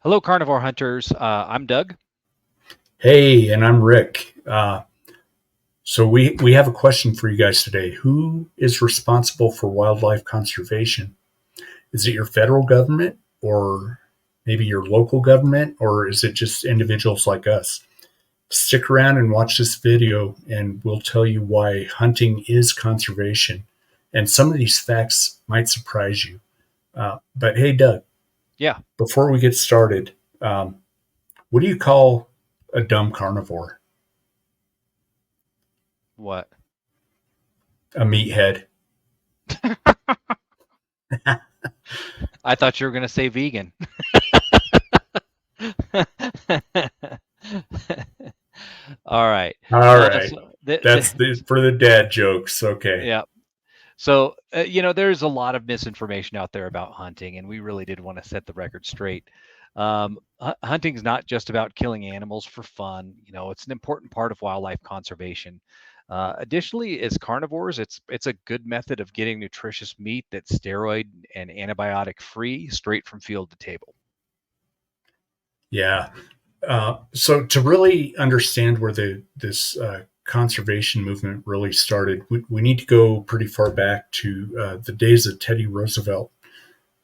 Hello, carnivore hunters. I'm Doug. Hey, and I'm Rick. So we have a question for you guys today. Who is responsible for wildlife conservation? Is it your federal government, or maybe your local government, or is it just individuals like us? Stick around and watch this video, and we'll tell you why hunting is conservation. And some of these facts might surprise you. But hey, Doug, Yeah. before we get started, um, what do you call a dumb carnivore? What? A meathead. I thought you were going to say vegan. All right. All right. So For the dad jokes. Okay. yeah. So there's a lot of misinformation out there about hunting, and we really did want to set the record straight. Hunting is not just about killing animals for fun. It's an important part of wildlife conservation. Additionally, as carnivores, it's a good method of getting nutritious meat that's steroid and antibiotic free, straight from field to table. Yeah. So to really understand where this conservation movement really started, we need to go pretty far back to the days of Teddy Roosevelt.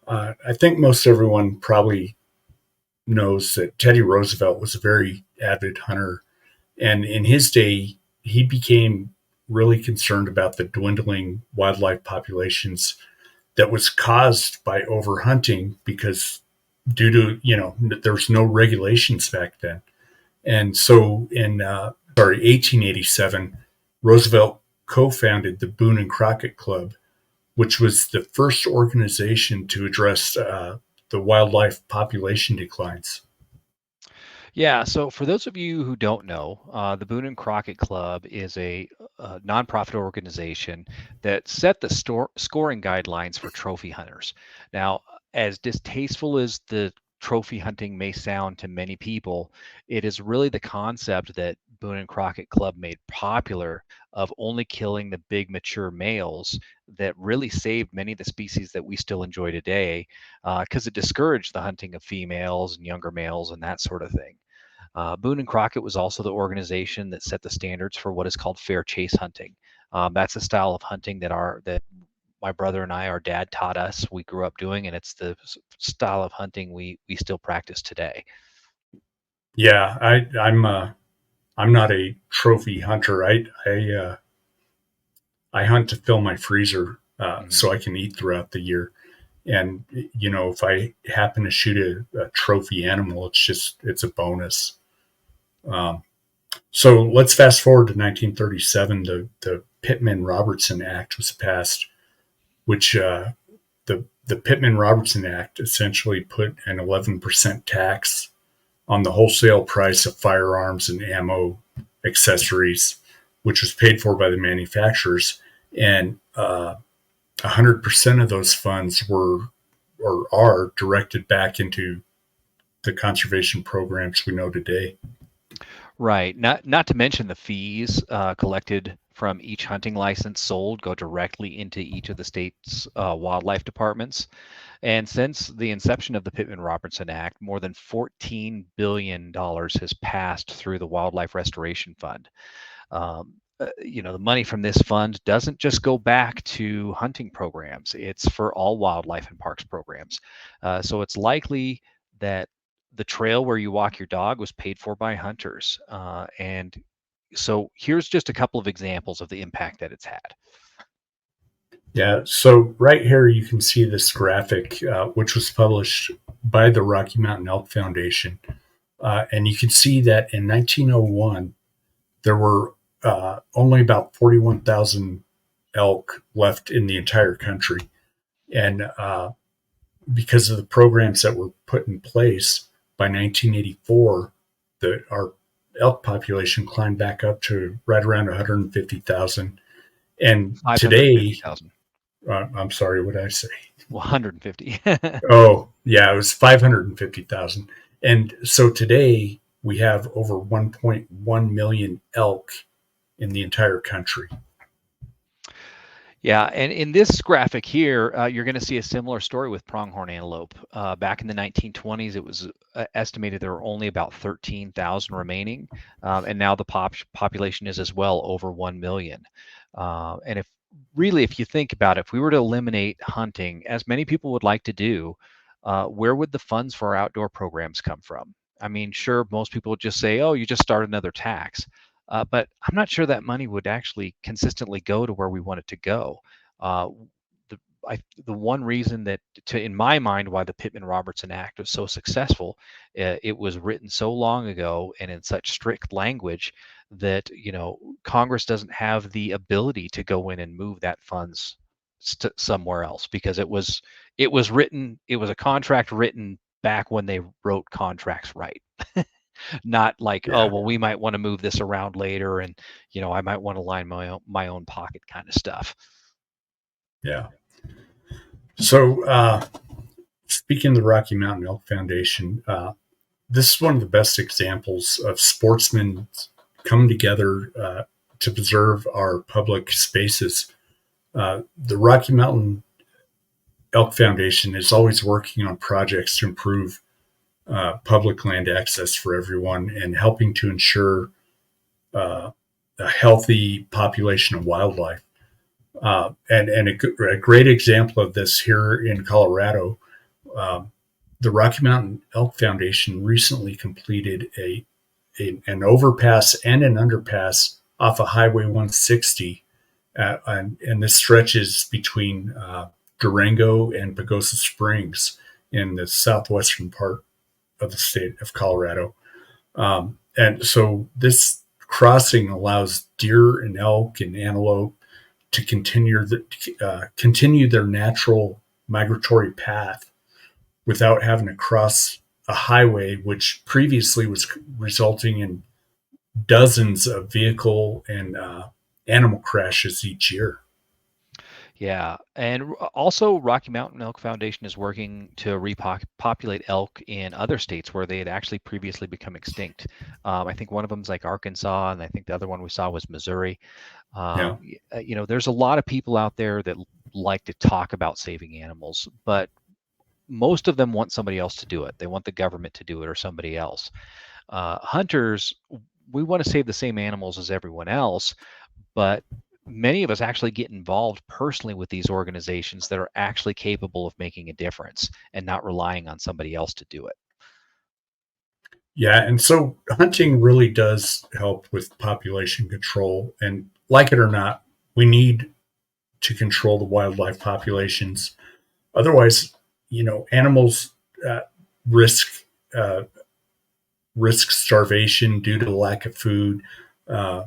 I think most everyone probably knows that Teddy Roosevelt was a very avid hunter, and in his day, he became really concerned about the dwindling wildlife populations that was caused by overhunting because due to there's no regulations back then. And so in 1887, Roosevelt co-founded the Boone and Crockett Club, which was the first organization to address the wildlife population declines. Yeah, so for those of you who don't know, the Boone and Crockett Club is a nonprofit organization that set the scoring guidelines for trophy hunters. Now, as distasteful as the trophy hunting may sound to many people, it is really the concept that Boone and Crockett Club made popular of only killing the big mature males that really saved many of the species that we still enjoy today, because it discouraged the hunting of females and younger males and that sort of thing. Boone and Crockett was also the organization that set the standards for what is called fair chase hunting. That's a style of hunting that my brother and I, our dad taught us. We grew up doing, and it's the style of hunting we still practice today. Yeah, I'm not a trophy hunter. I hunt to fill my freezer Mhm. so I can eat throughout the year. And if I happen to shoot a trophy animal, it's a bonus. Um, so let's fast forward to 1937. The Pittman Robertson Act was passed, which the Pittman Robertson Act essentially put an 11% tax on the wholesale price of firearms and ammo accessories, which was paid for by the manufacturers, and 100% of those funds were or are directed back into the conservation programs we know today. Right. Not to mention the fees collected from each hunting license sold go directly into each of the state's wildlife departments. And since the inception of the Pittman-Robertson Act, more than $14 billion has passed through the Wildlife Restoration Fund. The money from this fund doesn't just go back to hunting programs, it's for all wildlife and parks programs. So it's likely that the trail where you walk your dog was paid for by hunters. And so here's just a couple of examples of the impact that it's had. Yeah, so right here you can see this graphic, which was published by the Rocky Mountain Elk Foundation. And you can see that in 1901, there were only about 41,000 elk left in the entire country. And because of the programs that were put in place by 1984, our elk population climbed back up to right around 150,000. And today, 550,000. I'm sorry, what did I say? Well, 150. Oh, yeah, it was 550,000. And so today we have over 1.1 million elk in the entire country. Yeah, and in this graphic here, you're going to see a similar story with pronghorn antelope. Back in the 1920s, it was estimated there were only about 13,000 remaining, and now the population is as well over 1 million. And if you think about it, if we were to eliminate hunting, as many people would like to do, where would the funds for our outdoor programs come from? I mean, sure, most people would just say, "Oh, you just start another tax." But I'm not sure that money would actually consistently go to where we want it to go. Uh, the the one reason that, in my mind, why the Pittman-Robertson Act was so successful, it was written so long ago and in such strict language that Congress doesn't have the ability to go in and move that funds somewhere else because it was a contract written back when they wrote contracts right. Not like, oh, Yeah, well, we might want to move this around later, and I might want to line my own pocket kind of stuff. yeah. So, speaking of the Rocky Mountain Elk Foundation, this is one of the best examples of sportsmen coming together to preserve our public spaces. The Rocky Mountain Elk Foundation is always working on projects to improve public land access for everyone and helping to ensure uh, a healthy population of wildlife. And a great example of this here in Colorado, um, the Rocky Mountain Elk Foundation recently completed an overpass and an underpass off of Highway 160, and this stretches between Durango and Pagosa Springs in the southwestern part of the state of Colorado. And so this crossing allows deer and elk and antelope to continue their natural migratory path without having to cross a highway, which previously was resulting in dozens of vehicle and animal crashes each year. Yeah, and also Rocky Mountain Elk Foundation is working to repopulate elk in other states where they had actually previously become extinct. I think one of them is like Arkansas, and I think the other one we saw was Missouri. Yeah, There's a lot of people out there that like to talk about saving animals, but most of them want somebody else to do it. They want the government to do it or somebody else. Hunters, we want to save the same animals as everyone else, but many of us actually get involved personally with these organizations that are actually capable of making a difference and not relying on somebody else to do it. yeah, and so hunting really does help with population control, and like it or not, we need to control the wildlife populations. Otherwise, animals uh, risk uh, risk starvation due to the lack of food. Uh,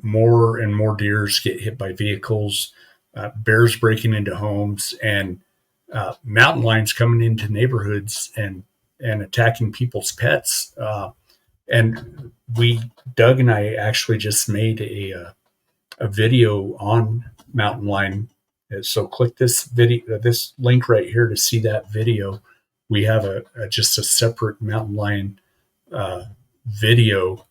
more and more deers get hit by vehicles, bears breaking into homes, and mountain lions coming into neighborhoods and attacking people's pets. And Doug and I actually just made a video on mountain lion. So click this link right here to see that video. We have just a separate mountain lion uh, video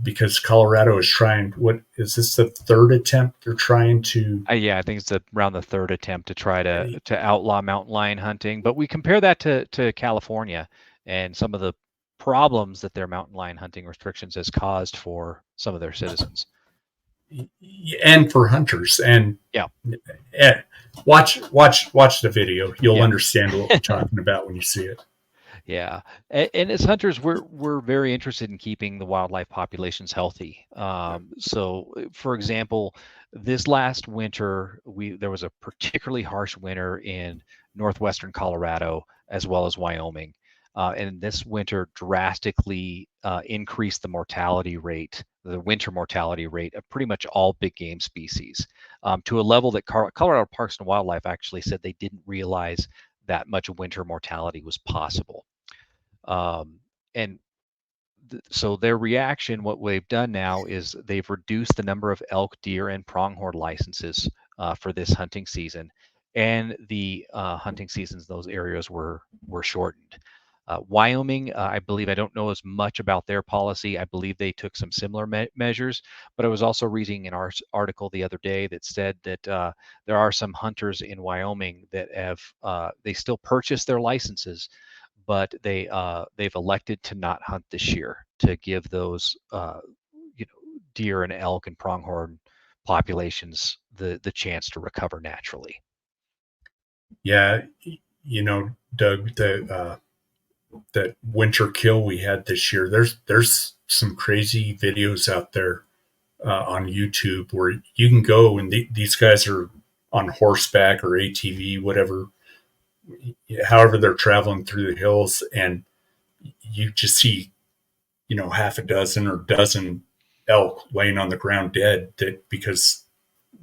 because Colorado is trying. What is this? The third attempt they're trying to? Yeah, I think it's around the third attempt to try to outlaw mountain lion hunting. But we compare that to California and some of the problems that their mountain lion hunting restrictions has caused for some of their citizens. And for hunters Yeah, and watch the video. You'll yeah. understand what we're talking about when you see it. Yeah, and as hunters, we're very interested in keeping the wildlife populations healthy. For example, this last winter, we there was a particularly harsh winter in northwestern Colorado as well as Wyoming, and this winter drastically increased the winter mortality rate of pretty much all big game species, to a level that Colorado Parks and Wildlife actually said they didn't realize that much winter mortality was possible. And so their reaction, what they've done now is they've reduced the number of elk, deer, and pronghorn licenses for this hunting season, and the hunting seasons in those areas were shortened. Wyoming, I believe, I don't know as much about their policy. I believe they took some similar measures, but I was also reading an article the other day that said that there are some hunters in Wyoming that have they still purchase their licenses, but they've elected to not hunt this year to give those deer and elk and pronghorn populations the chance to recover naturally. Yeah, Doug, the that winter kill we had this year. There's some crazy videos out there on YouTube where you can go and these guys are on horseback or ATV, whatever, however they're traveling through the hills, and you just see half a dozen or dozen elk laying on the ground dead that because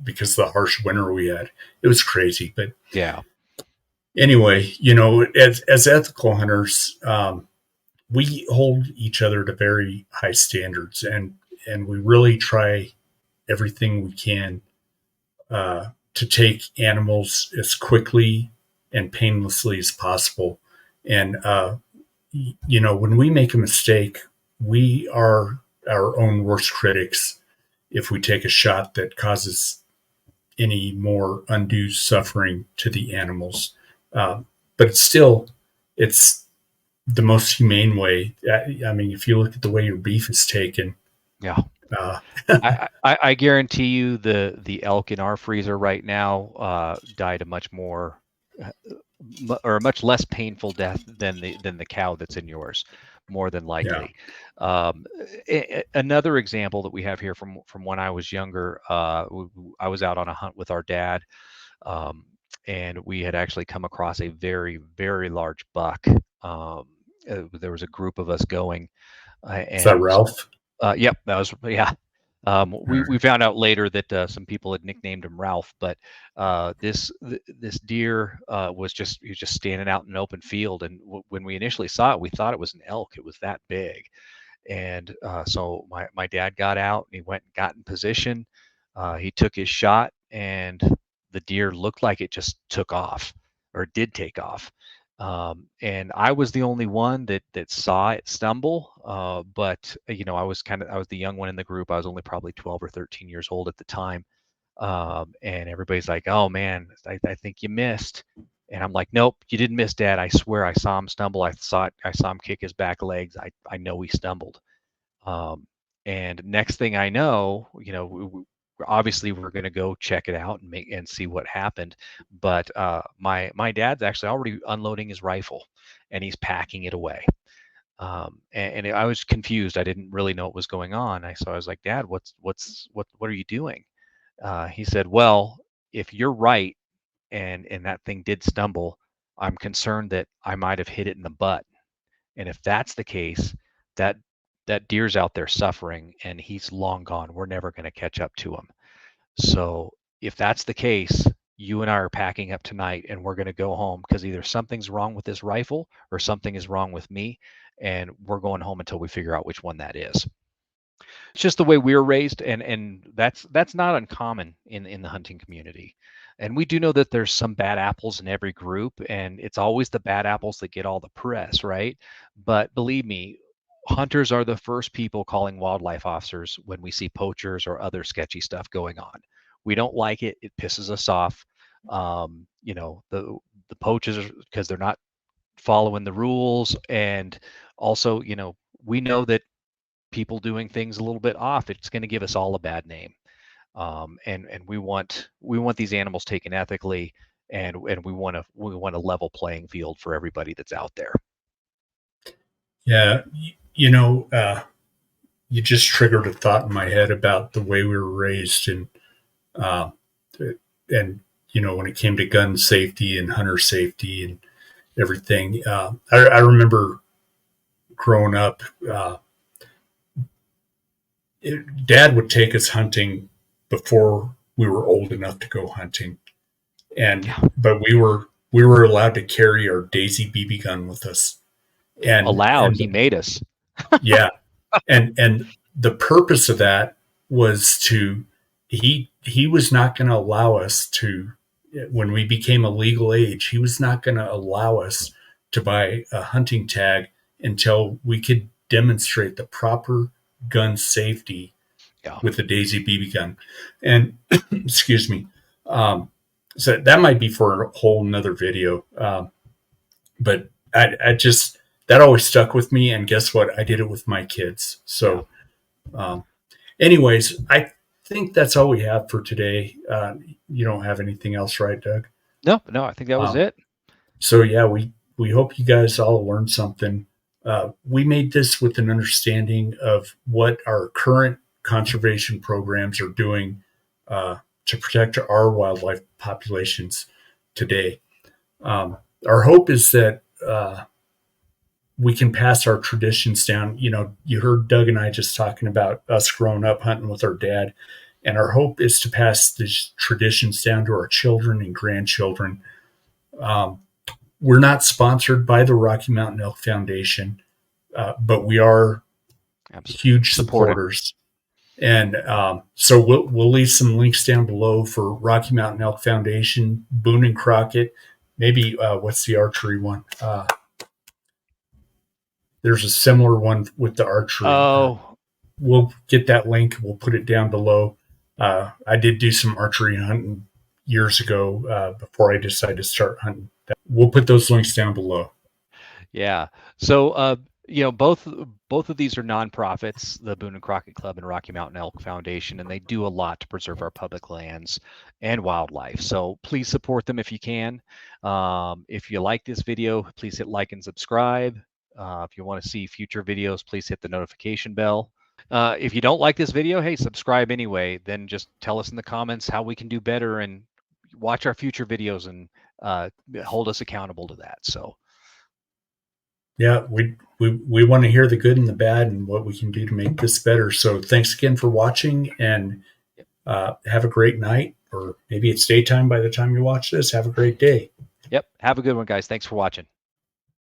of the harsh winter we had. It was crazy, but Yeah, anyway, as ethical hunters, we hold each other to very high standards, and we really try everything we can to take animals as quickly and painlessly as possible. And when we make a mistake, we are our own worst critics if we take a shot that causes any more undue suffering to the animals. Uh, but it's the most humane way. I mean, if you look at the way your beef is taken, yeah. uh, I guarantee you the elk in our freezer right now died a much more uh, or a much less painful death than the cow that's in yours, more than yeah, likely. Um, Another example that we have here from when I was younger, I was out on a hunt with our dad, um, and we had actually come across a very very large buck. There was a group of us going, is that and Ralph? yep, that was yeah. All We right. found out later that some people had nicknamed him Ralph, but this deer he was just standing out in an open field, and when we initially saw it, we thought it was an elk. It was that big, and so my dad got out and he went and got in position. He took his shot, and the deer looked like it just took off, or did take off. And I was the only one that saw it stumble. But I was the young one in the group. I was only probably 12 or 13 years old at the time. And everybody's like, "Oh man, I think you missed." And I'm like, "Nope, you didn't miss, Dad. I swear I saw him stumble. I saw it. I saw him kick his back legs. I know he stumbled." Um, and next thing I know, obviously we're going to go check it out and see what happened. But my dad's actually already unloading his rifle, and he's packing it away. And I was confused. I didn't really know what was going on. I was like, "Dad, what are you doing?" He said, "Well, if you're right, and that thing did stumble, I'm concerned that I might have hit it in the butt. And if that's the case, that that deer's out there suffering, and he's long gone. We're never going to catch up to him. So if that's the case, you and I are packing up tonight, and we're going to go home because either something's wrong with this rifle or something is wrong with me, and we're going home until we figure out which one that is." It's just the way we were raised, and that's not uncommon in the hunting community. And we do know that there's some bad apples in every group, and it's always the bad apples that get all the press, right? But believe me, hunters are the first people calling wildlife officers when we see poachers or other sketchy stuff going on. We don't like it. It pisses us off. The poachers, because they're not following the rules, and also, we know that people doing things a little bit off, it's going to give us all a bad name. And we want these animals taken ethically, and we want a level playing field for everybody that's out there. Yeah, you just triggered a thought in my head about the way we were raised, uh, and when it came to gun safety and hunter safety and everything. I remember growing up, uh, Dad would take us hunting before we were old enough to go hunting, and Yeah, but we were allowed to carry our Daisy BB gun with us, and allowed. and He made us. yeah, and the purpose of that was to he was not going to allow us to when we became a legal age he was not going to allow us to buy a hunting tag until we could demonstrate the proper gun safety Yeah. with the Daisy BB gun. And excuse me. Um, so that might be for a whole nother video. But I just, that always stuck with me. And guess what? I did it with my kids. Yeah. So, um, anyways, I think that's all we have for today. You don't have anything else, right, Doug? No, no, I think that was Um, it. so yeah, we hope you guys all learned something. We made this with an understanding of what our current conservation programs are doing to protect our wildlife populations today. Our hope is that we can pass our traditions down. You know, you heard Doug and I just talking about us growing up hunting with our dad, and our hope is to pass these traditions down to our children and grandchildren. Um, we're not sponsored by the Rocky Mountain Elk Foundation, but we are Absolutely. huge Supported. supporters. And so we'll leave some links down below for Rocky Mountain Elk Foundation, Boone and Crockett. Maybe what's the archery one? There's a similar one with the archery. Oh, We'll get that link. We'll put it down below. I did do some archery hunting years ago before I decided to start hunting. We'll put those links down below. yeah. So, both of these are nonprofits, the Boone and Crockett Club and Rocky Mountain Elk Foundation, and they do a lot to preserve our public lands and wildlife. So please support them if you can. If you like this video, please hit like and subscribe. If you want to see future videos, please hit the notification bell. If you don't like this video, hey, subscribe anyway. Then just tell us in the comments how we can do better and watch our future videos and hold us accountable to that. So, Yeah, we want to hear the good and the bad and what we can do to make this better. So thanks again for watching, and have a great night, or maybe it's daytime by the time you watch this. Have a great day. yep. Have a good one, guys. Thanks for watching.